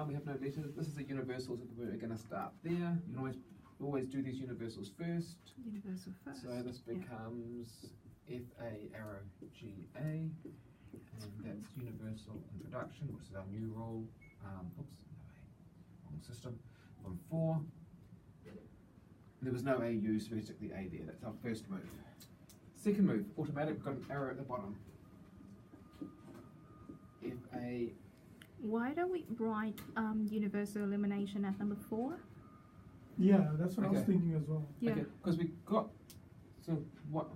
we have no letters. This is a universal, so we're going to start there. You can always do these universals first. Universal first. So this becomes FA arrow GA, and that's universal introduction, which is our new rule. Oops, no, wrong system. From 4. There was no A used, so we stick the A there. That's our first move. Second move, automatic. We've got an arrow at the bottom. FA. Why don't we write universal elimination at number 4? Yeah, that's what I was thinking as well. Yeah. Okay, because we got, so what,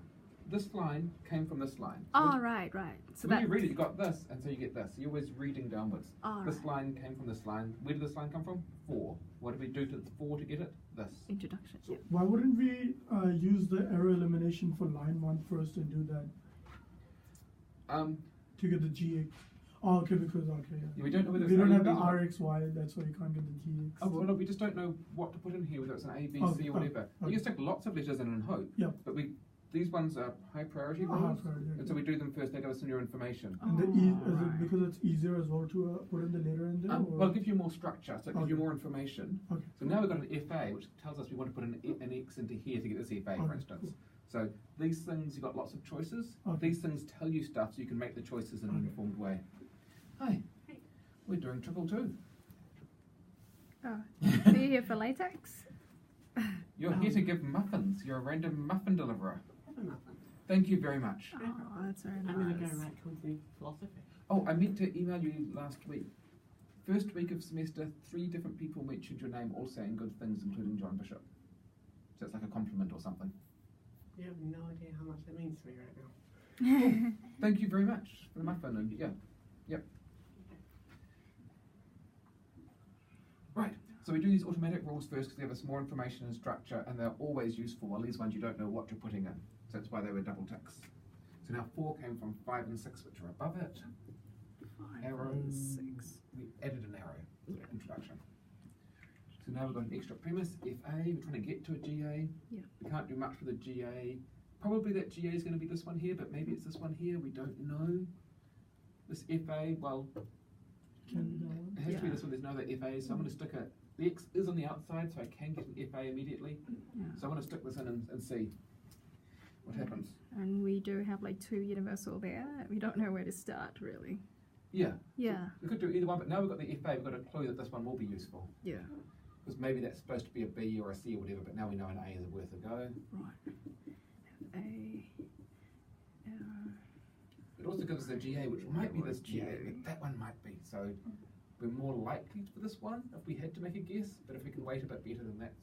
this line came from this line. Oh, right. So when you read it, you got this, and so you get this. So you're always reading downwards. Oh, this line came from this line. Where did this line come from? 4. What did we do to 4 to get it? This. Introduction. So why wouldn't we use the error elimination for line 1 first and do that? To get the GX. Oh, okay, because yeah, we don't know whether we don't have the RXY, that's why you can't get the GX. Oh, well, look, we just don't know what to put in here, whether it's an A, B, C, or whatever. You can stick lots of letters in and hope. Yeah. But these ones are high priority rules, and so we do them first. They give us some new information. And is it because it's easier as well to put in the letter in there? Well, it gives you more structure, so it gives you more information. Okay. So now we've got an FA, which tells us we want to put an X into here to get this FA, for instance. Cool. So these things, you've got lots of choices. These things tell you stuff, so you can make the choices in an informed way. Hi. We're doing 222. Oh, are you here for latex? You're here to give muffins. You're a random muffin deliverer. Have a muffin. Thank you very much. Oh, that's very nice. I'm going to go right company philosophy. Oh, I meant to email you last week. First week of semester, 3 different people mentioned your name, all saying good things, including John Bishop. So it's like a compliment or something. You have no idea how much that means to me right now. Thank you very much for the muffin. And yep. Right, so we do these automatic rules first because they give us more information and structure, and they're always useful, while these ones you don't know what you're putting in. So that's why they were double ticks. So now 4 came from 5 and 6, which are above it. 5 and 6. We added an arrow, introduction. So now we've got an extra premise, FA, we're trying to get to a GA. Yeah. We can't do much with a GA. Probably that GA is going to be this one here, but maybe it's this one here, we don't know. This FA, well, it has to be this one, there's no other FA, so I'm going to stick the X is on the outside, so I can get an FA immediately. Yeah. So I'm going to stick this in and see what happens. And we do have like 2 universal there. We don't know where to start, really. Yeah. Yeah. We could do either one, but now we've got the FA, we've got a clue that this one will be useful. Yeah. Because maybe that's supposed to be a B or a C or whatever, but now we know an A is worth a go. Right. A. It also gives us a GA, which might be this GA, but that one might be. So we're more likely for this one if we had to make a guess, but if we can wait a bit better, then that's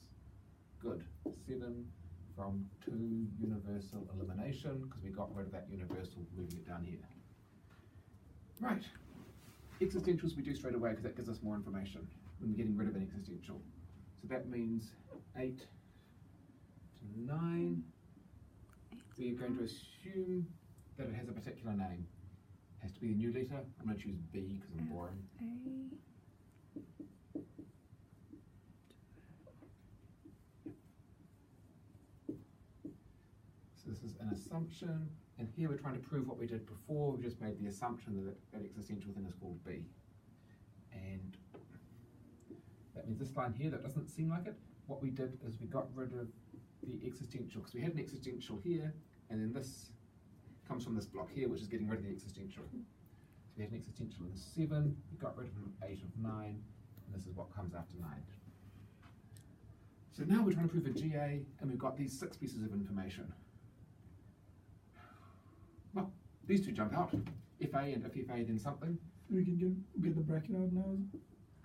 good. 7 from 2 universal elimination, because we got rid of that universal, moving it down here. Right. Existentials we do straight away because that gives us more information when we're getting rid of an existential. So that means 8 to 9. We're going to assume that it has a particular name. It has to be a new letter. I'm going to choose B because I'm boring. So this is an assumption, and here we're trying to prove what we did before. We just made the assumption that that existential thing is called B. And that means this line here, that doesn't seem like it. What we did is we got rid of the existential, because we had an existential here, and then this comes from this block here, which is getting rid of the existential. So we had an existential in 7, we got rid of 8 of 9, and this is what comes after 9. So now we're trying to prove a GA, and we've got these 6 pieces of information. Well, these 2 jump out, FA and if FA then something. We can get the bracket out now?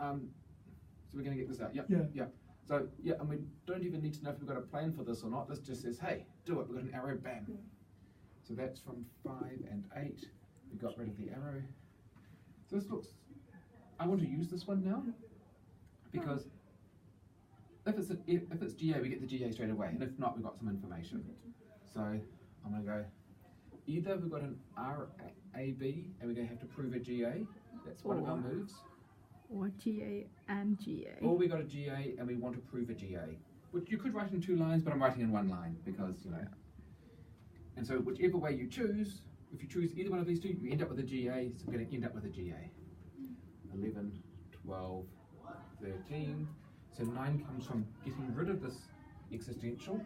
So we're going to get this out, yep. Yeah. So, yeah, and we don't even need to know if we've got a plan for this or not. This just says, hey, do it. We've got an arrow, bam. Yeah. So that's from 5 and 8. We got rid of the arrow. So this looks, I want to use this one now, because if it's GA, we get the GA straight away, and if not, we've got some information. So I'm going to go, either we've got an RAB, and we're going to have to prove a GA. That's one of our moves. Or GA and GA. Or we got a GA and we want to prove a GA. Which you could write in 2 lines, but I'm writing in 1 line because, you know. And so whichever way you choose, if you choose either one of these 2, you end up with a GA, so we're going to end up with a GA. 11, 12, 13. So 9 comes from getting rid of this existential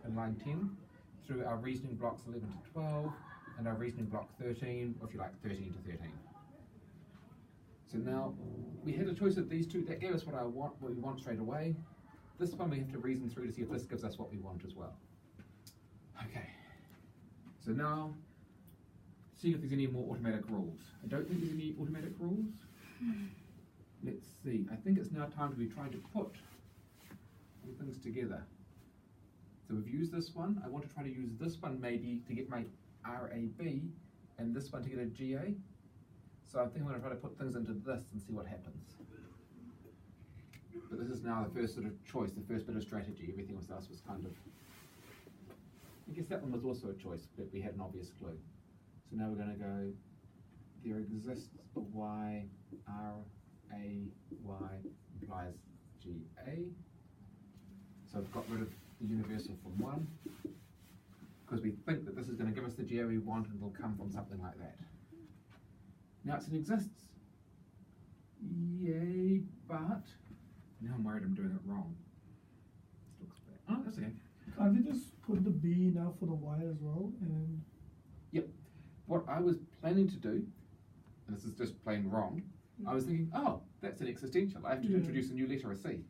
in line 10 through our reasoning blocks 11 to 12 and our reasoning block 13, or if you like 13 to 13. So now we had a choice of these two. That gave us what we want straight away. This one we have to reason through to see if this gives us what we want as well. Okay. So now, see if there's any more automatic rules. I don't think there's any automatic rules. Let's see. I think it's now time to be trying to put all things together. So we've used this one. I want to try to use this one maybe to get my RAB and this one to get a GA. So I think I'm going to try to put things into this and see what happens. But this is now the first sort of choice, the first bit of strategy. Everything else was kind of... I guess that one was also a choice, but we had an obvious clue. So now we're going to go, there exists a Y, R, A, Y implies GA. So I've got rid of the universal from 1, because we think that this is going to give us the GA we want and it'll come from something like that. Now it exists. Yay, but now I'm worried I'm doing it wrong. This looks bad. Oh, that's okay. Can't we just put the B now for the Y as well? And yep. What I was planning to do, and this is just plain wrong, I was thinking, oh, that's an existential. I have to introduce a new letter, a C.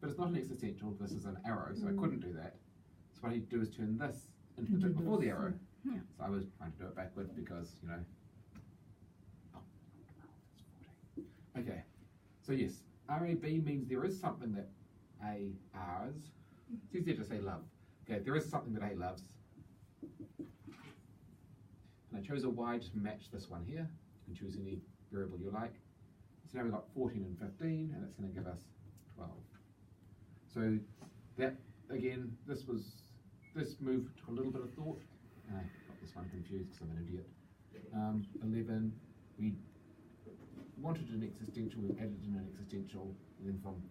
But it's not an existential, this is an arrow, so I couldn't do that. So what I need to do is turn this into the bit before the arrow. Yeah. So I was trying to do it backwards because, you know. Oh, it's 14. Okay, so yes, RAB means there is something that A R's. It's easier to say love. Okay, there is something that A loves. And I chose a Y to match this one here. You can choose any variable you like. So now we've got 14 and 15, and it's going to give us 12. So that, again, this move took a little bit of thought. And I got this one confused because I'm an idiot. 11, we wanted an existential, we added in an existential, and then from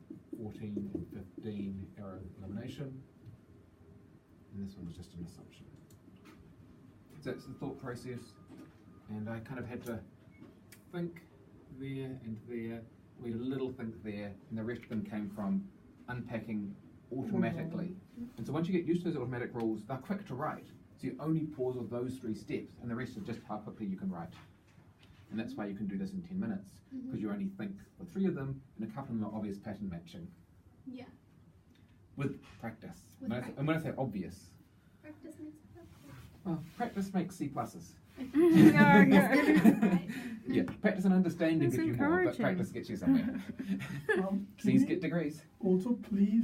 14 and 15, arrow elimination. And this one was just an assumption. So that's the thought process, and I kind of had to think there and there, we had a little think there, and the rest of them came from unpacking automatically. And so once you get used to those automatic rules, they're quick to write. So you only pause on those 3 steps, and the rest is just how quickly you can write. And that's why you can do this in 10 minutes, because you only think for 3 of them, and a couple of them are obvious pattern matching. Yeah. With practice. With practice. And when I say obvious, Practice makes it perfect. well, practice makes C pluses. Right. Yeah, practice and understanding That's gives you more, but encouraging. practice gets you somewhere. can C's we get degrees. also please